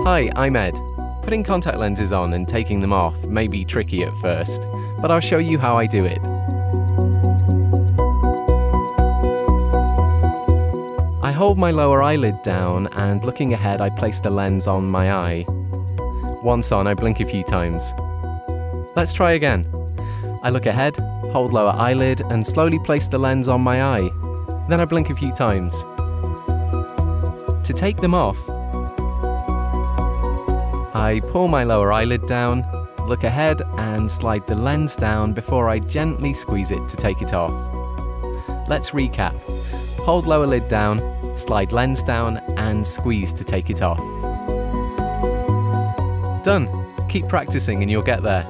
Hi, I'm Ed. Putting contact lenses on and taking them off may be tricky at first, but I'll show you how I do it. I hold my lower eyelid down and looking ahead I place the lens on my eye. Once on, I blink a few times. Let's try again. I look ahead, hold lower eyelid and slowly place the lens on my eye. Then I blink a few times. To take them off, I pull my lower eyelid down, look ahead and slide the lens down before I gently squeeze it to take it off. Let's recap. Hold lower lid down, slide lens down and squeeze to take it off. Done! Keep practicing and you'll get there.